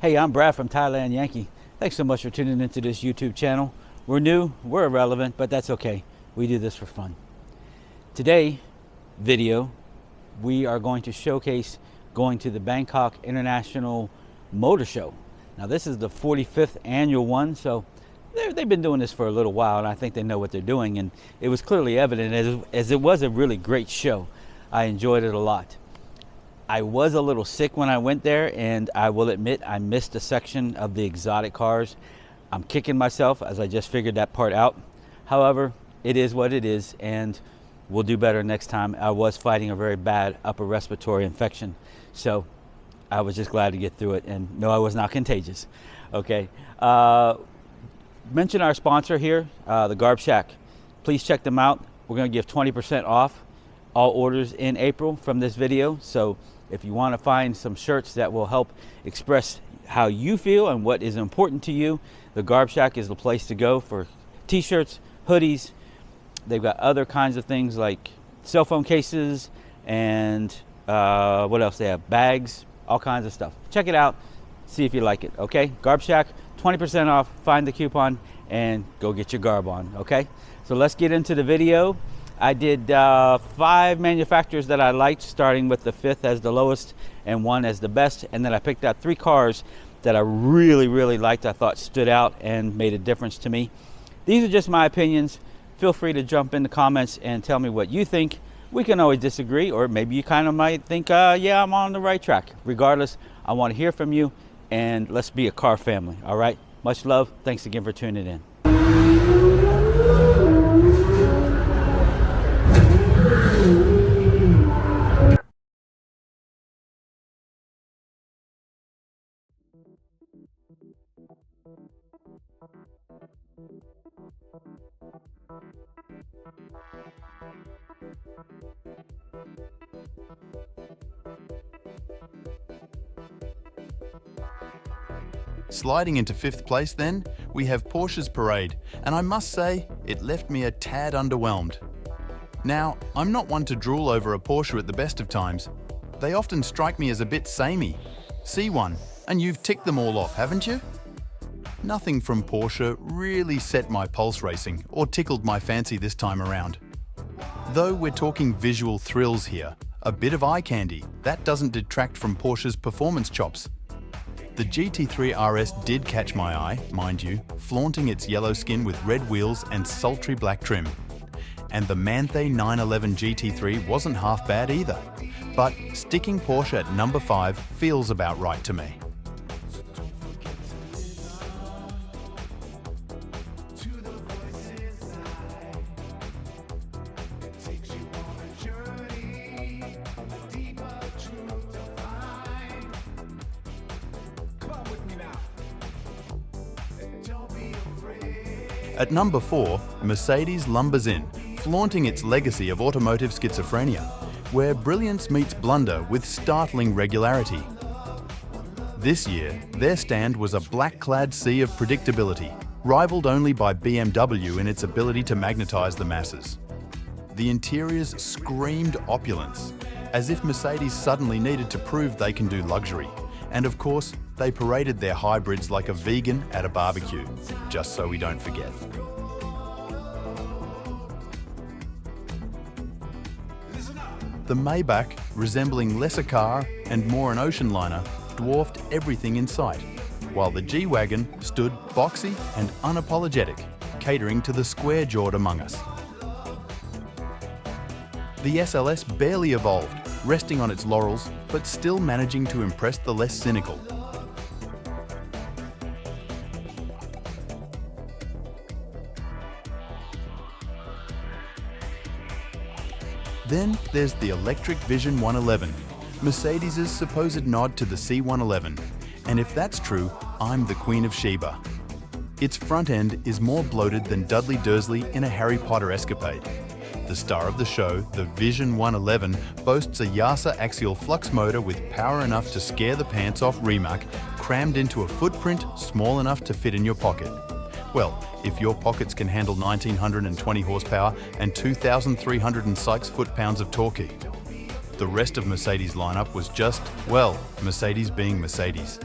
Hey, I'm Brad from Thailand Yankee. Thanks so much for tuning into this YouTube channel. We're new, we're irrelevant, but that's okay. We do this for fun. Today, video, we are going to showcase going to the Bangkok International Motor Show. Now, this is the 45th annual one, so they've been doing this for a little while, and I think they know what they're doing, and it was clearly evident as it was a really great show. I enjoyed it a lot. I was a little sick when I went there, and I will admit I missed a section of the exotic cars. I'm kicking myself as I just figured that part out. However, it is what it is, and we'll do better next time. I was fighting a very bad upper respiratory infection, so I was just glad to get through it, and no, I was not contagious. Okay. Mention our sponsor here, the Garb Shack. Please check them out. We're going to give 20% off all orders in April from this video. So if you want to find some shirts that will help express how you feel and what is important to you, the Garb Shack is the place to go for t-shirts, hoodies. They've got other kinds of things like cell phone cases and what else? They have bags, all kinds of stuff. Check it out. See if you like it. Okay, Garb Shack, 20% off. Find the coupon and go get your garb on. Okay, so let's get into the video. I did 5 manufacturers that I liked, starting with the 5th as the lowest and 1 as the best, and then I picked out 3 cars that I really liked. I thought stood out and made a difference to me. These are just my opinions. Feel free to jump in the comments and tell me what you think. We can always disagree, or maybe you kind of might think, yeah, I'm on the right track. Regardless, I want to hear from you, and let's be a car family. All right, much love. Thanks again for tuning in. Sliding into 5th place then, we have Porsche's Parade, and I must say, it left me a tad underwhelmed. Now, I'm not one to drool over a Porsche at the best of times. They often strike me as a bit samey. See one, and you've ticked them all off, haven't you? Nothing from Porsche really set my pulse racing or tickled my fancy this time around. Though we're talking visual thrills here, a bit of eye candy, that doesn't detract from Porsche's performance chops. The GT3 RS did catch my eye, mind you, flaunting its yellow skin with red wheels and sultry black trim. And the Manthe 911 GT3 wasn't half bad either. But sticking Porsche at number 5 feels about right to me. At number 4, Mercedes lumbers in, flaunting its legacy of automotive schizophrenia, where brilliance meets blunder with startling regularity. This year, their stand was a black-clad sea of predictability, rivaled only by BMW in its ability to magnetize the masses. The interiors screamed opulence, as if Mercedes suddenly needed to prove they can do luxury. And of course, they paraded their hybrids like a vegan at a barbecue, just so we don't forget. The Maybach, resembling less a car and more an ocean liner, dwarfed everything in sight, while the G-Wagon stood boxy and unapologetic, catering to the square-jawed among us. The SLS barely evolved, resting on its laurels, but still managing to impress the less cynical. Then there's the Electric Vision 111, Mercedes' supposed nod to the C111. And if that's true, I'm the Queen of Sheba. Its front end is more bloated than Dudley Dursley in a Harry Potter escapade. The star of the show, the Vision 111, boasts a Yasa axial flux motor with power enough to scare the pants off Rimac, crammed into a footprint small enough to fit in your pocket. Well, if your pockets can handle 1920 horsepower and 2,306 foot-pounds of torque. The rest of Mercedes' lineup was just, well, Mercedes being Mercedes.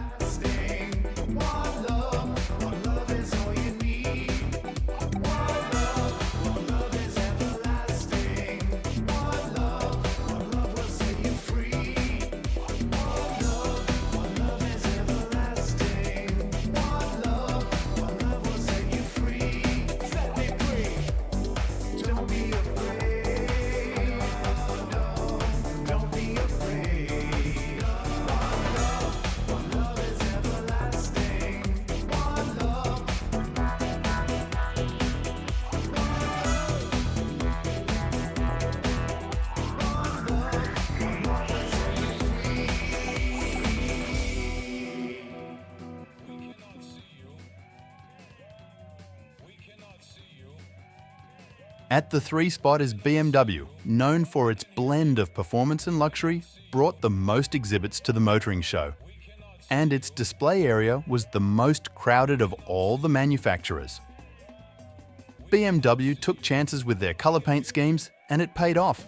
At the 3 spot is BMW, known for its blend of performance and luxury, brought the most exhibits to the motoring show. And its display area was the most crowded of all the manufacturers. BMW took chances with their colour paint schemes, and it paid off.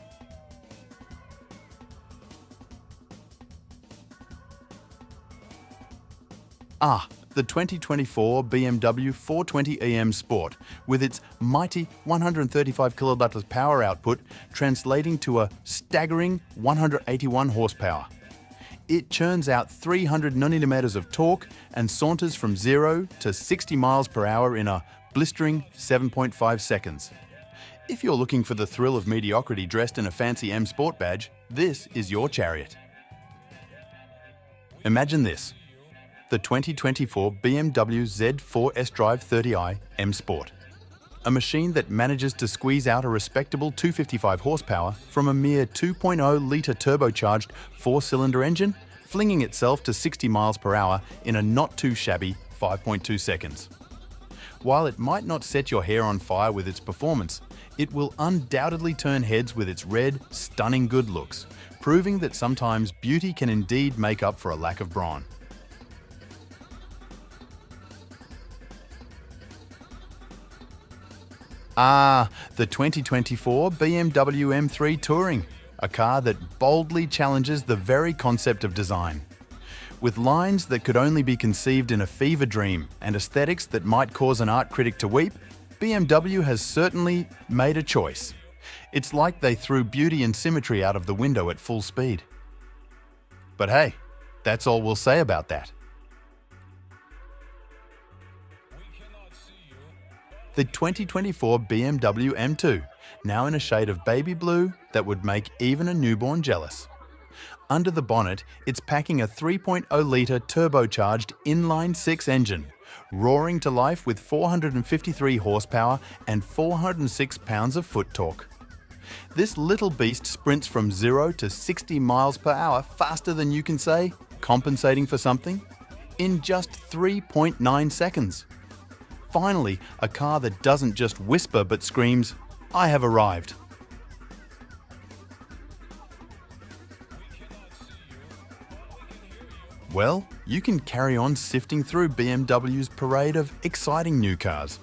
The 2024 BMW 420 EM Sport, with its mighty 135 kilowatts power output, translating to a staggering 181 horsepower. It churns out 300 newton-meters of torque and saunters from 0 to 60 miles per hour in a blistering 7.5 seconds. If you're looking for the thrill of mediocrity dressed in a fancy M Sport badge, this is your chariot. Imagine this: the 2024 BMW Z4 S-Drive 30i M Sport. A machine that manages to squeeze out a respectable 255 horsepower from a mere 2.0-litre turbocharged 4-cylinder engine, flinging itself to 60 miles per hour in a not-too-shabby 5.2 seconds. While it might not set your hair on fire with its performance, it will undoubtedly turn heads with its red, stunning good looks, proving that sometimes beauty can indeed make up for a lack of brawn. The 2024 BMW M3 Touring, a car that boldly challenges the very concept of design. With lines that could only be conceived in a fever dream and aesthetics that might cause an art critic to weep, BMW has certainly made a choice. It's like they threw beauty and symmetry out of the window at full speed. But hey, that's all we'll say about that. The 2024 BMW M2, now in a shade of baby blue that would make even a newborn jealous. Under the bonnet, it's packing a 3.0-litre turbocharged inline-6 engine, roaring to life with 453 horsepower and 406 pounds of foot torque. This little beast sprints from 0 to 60 miles per hour faster than you can say, compensating for something, in just 3.9 seconds. Finally, a car that doesn't just whisper but screams, "I have arrived." Well, you can carry on sifting through BMW's parade of exciting new cars.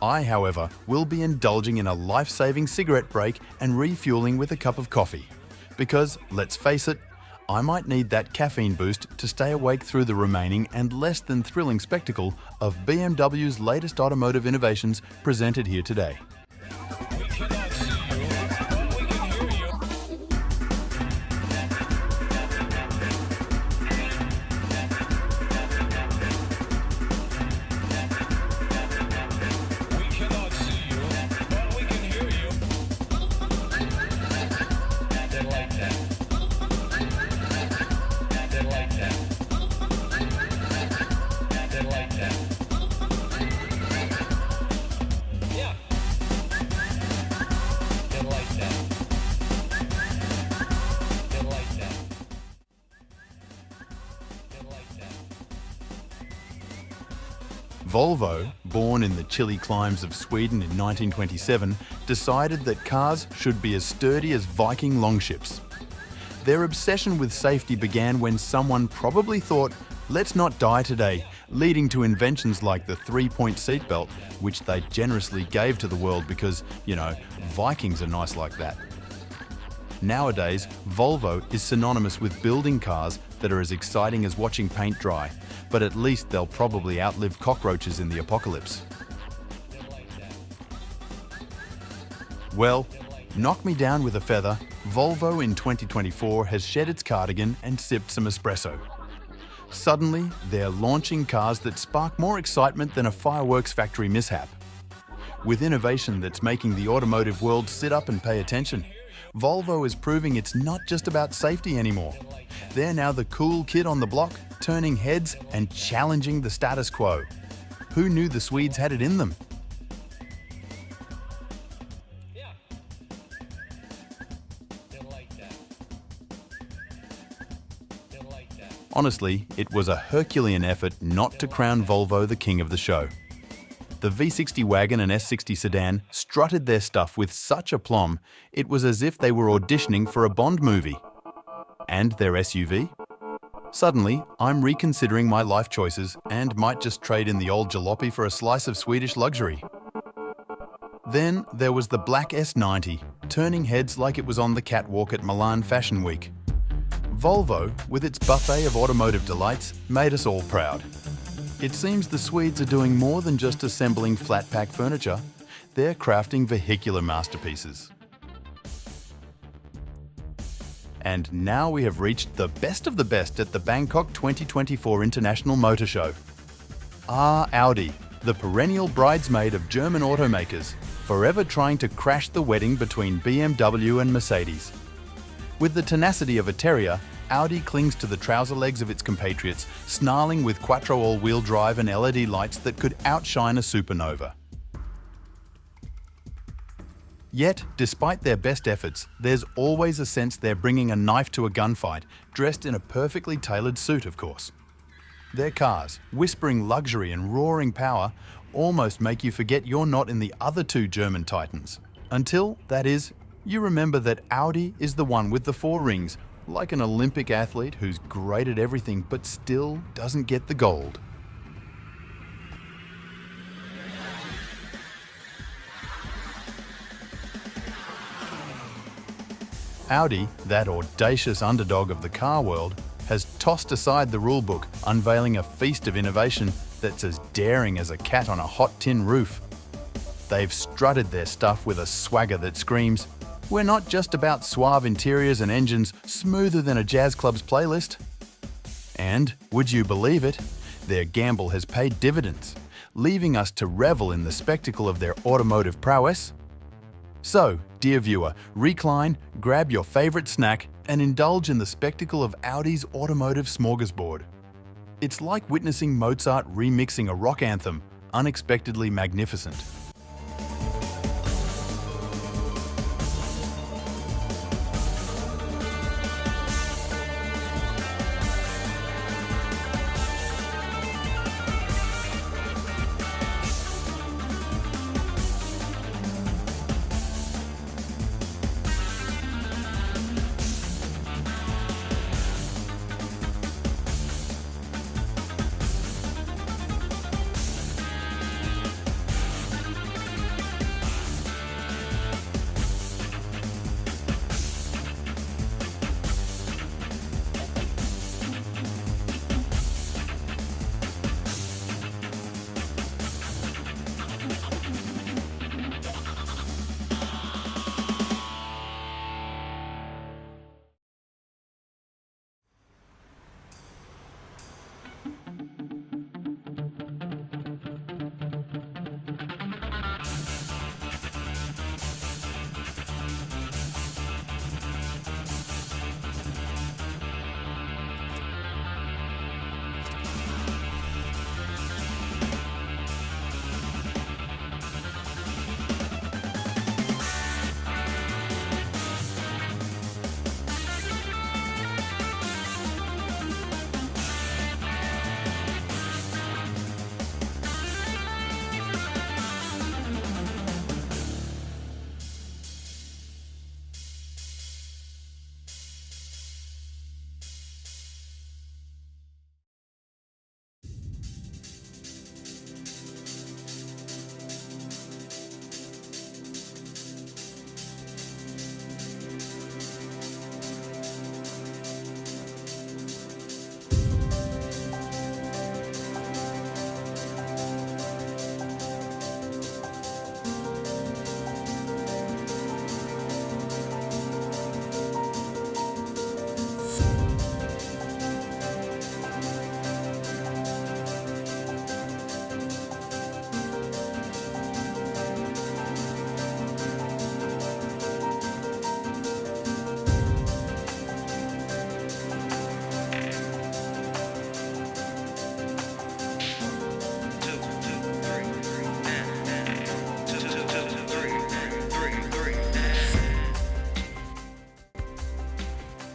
I, however, will be indulging in a life-saving cigarette break and refueling with a cup of coffee. Because, let's face it, I might need that caffeine boost to stay awake through the remaining and less than thrilling spectacle of BMW's latest automotive innovations presented here today. Volvo, born in the chilly climes of Sweden in 1927, decided that cars should be as sturdy as Viking longships. Their obsession with safety began when someone probably thought, "Let's not die today," leading to inventions like the 3-point seatbelt, which they generously gave to the world because, Vikings are nice like that. Nowadays, Volvo is synonymous with building cars that are as exciting as watching paint dry, but at least they'll probably outlive cockroaches in the apocalypse. Well, knock me down with a feather, Volvo in 2024 has shed its cardigan and sipped some espresso. Suddenly, they're launching cars that spark more excitement than a fireworks factory mishap. With innovation that's making the automotive world sit up and pay attention, Volvo is proving it's not just about safety anymore. They're now the cool kid on the block, turning heads and challenging the status quo. Who knew the Swedes had it in them? Honestly, it was a Herculean effort not to crown Volvo the king of the show. The V60 wagon and S60 sedan strutted their stuff with such aplomb, it was as if they were auditioning for a Bond movie. And their SUV? Suddenly, I'm reconsidering my life choices and might just trade in the old jalopy for a slice of Swedish luxury. Then there was the black S90, turning heads like it was on the catwalk at Milan Fashion Week. Volvo, with its buffet of automotive delights, made us all proud. It seems the Swedes are doing more than just assembling flat-pack furniture. They're crafting vehicular masterpieces. And now we have reached the best of the best at the Bangkok 2024 International Motor Show. Audi, the perennial bridesmaid of German automakers, forever trying to crash the wedding between BMW and Mercedes. With the tenacity of a terrier, Audi clings to the trouser legs of its compatriots, snarling with quattro all-wheel drive and LED lights that could outshine a supernova. Yet, despite their best efforts, there's always a sense they're bringing a knife to a gunfight, dressed in a perfectly tailored suit, of course. Their cars, whispering luxury and roaring power, almost make you forget you're not in the other two German titans. Until, that is, you remember that Audi is the one with the 4 rings, like an Olympic athlete who's great at everything but still doesn't get the gold. Audi, that audacious underdog of the car world, has tossed aside the rulebook, unveiling a feast of innovation that's as daring as a cat on a hot tin roof. They've strutted their stuff with a swagger that screams, "We're not just about suave interiors and engines smoother than a jazz club's playlist." And, would you believe it, their gamble has paid dividends, leaving us to revel in the spectacle of their automotive prowess. So, dear viewer, recline, grab your favorite snack, and indulge in the spectacle of Audi's automotive smorgasbord. It's like witnessing Mozart remixing a rock anthem, unexpectedly magnificent.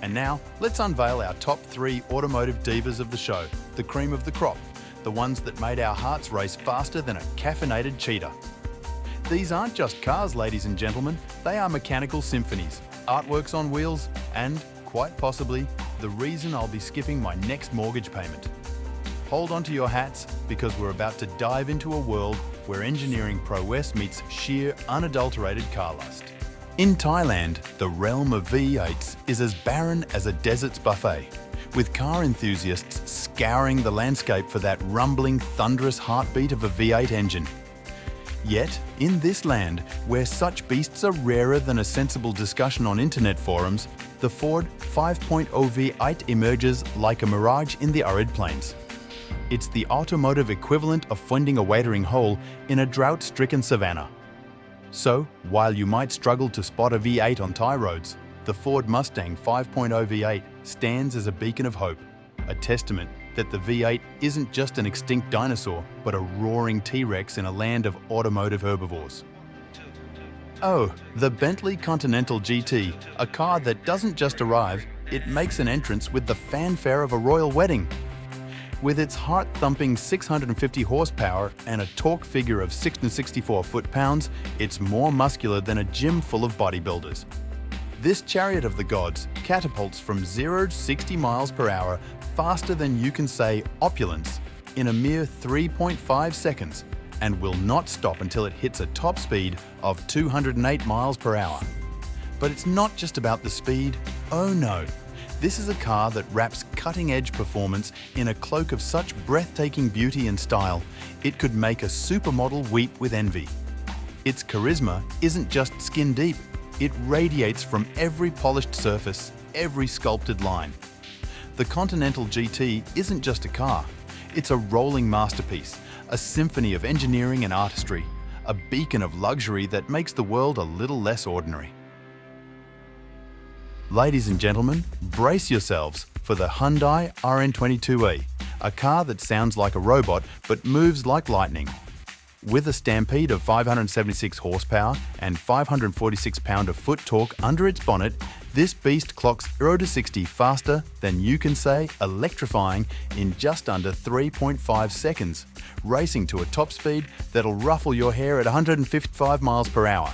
And now, let's unveil our top 3 automotive divas of the show, the cream of the crop, the ones that made our hearts race faster than a caffeinated cheetah. These aren't just cars, ladies and gentlemen, they are mechanical symphonies, artworks on wheels, and, quite possibly, the reason I'll be skipping my next mortgage payment. Hold on to your hats, because we're about to dive into a world where engineering prowess meets sheer, unadulterated car lust. In Thailand, the realm of V8s is as barren as a desert's buffet, with car enthusiasts scouring the landscape for that rumbling, thunderous heartbeat of a V8 engine. Yet, in this land, where such beasts are rarer than a sensible discussion on internet forums, the Ford 5.0 V8 emerges like a mirage in the arid plains. It's the automotive equivalent of finding a watering hole in a drought-stricken savanna. So, while you might struggle to spot a V8 on Thai roads, the Ford Mustang 5.0 V8 stands as a beacon of hope, a testament that the V8 isn't just an extinct dinosaur, but a roaring T-Rex in a land of automotive herbivores. Oh, the Bentley Continental GT, a car that doesn't just arrive, it makes an entrance with the fanfare of a royal wedding. With its heart-thumping 650 horsepower and a torque figure of 664 foot-pounds, it's more muscular than a gym full of bodybuilders. This chariot of the gods catapults from 0 to 60 miles per hour faster than you can say opulence in a mere 3.5 seconds and will not stop until it hits a top speed of 208 miles per hour. But it's not just about the speed, oh no. This is a car that wraps cutting-edge performance in a cloak of such breathtaking beauty and style, it could make a supermodel weep with envy. Its charisma isn't just skin deep, it radiates from every polished surface, every sculpted line. The Continental GT isn't just a car, it's a rolling masterpiece, a symphony of engineering and artistry, a beacon of luxury that makes the world a little less ordinary. Ladies and gentlemen, brace yourselves for the Hyundai RN22E, a car that sounds like a robot but moves like lightning. With a stampede of 576 horsepower and 546 pound-of-foot torque under its bonnet, this beast clocks 0 to 60 faster than you can say electrifying in just under 3.5 seconds, racing to a top speed that'll ruffle your hair at 155 miles per hour.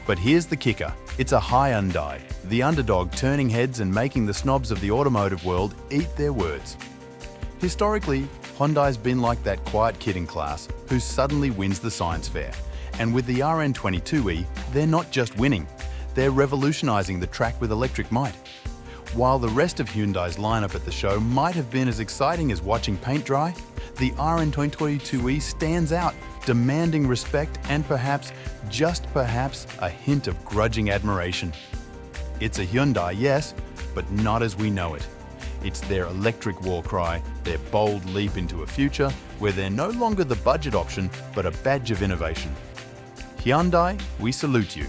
But here's the kicker. It's a Hyundai, the underdog turning heads and making the snobs of the automotive world eat their words. Historically, Hyundai's been like that quiet kid in class who suddenly wins the science fair. And with the RN22E, they're not just winning, they're revolutionising the track with electric might. While the rest of Hyundai's lineup at the show might have been as exciting as watching paint dry, the RN22E stands out, demanding respect and perhaps, just perhaps, a hint of grudging admiration. It's a Hyundai, yes, but not as we know it. It's their electric war cry, their bold leap into a future where they're no longer the budget option, but a badge of innovation. Hyundai, we salute you.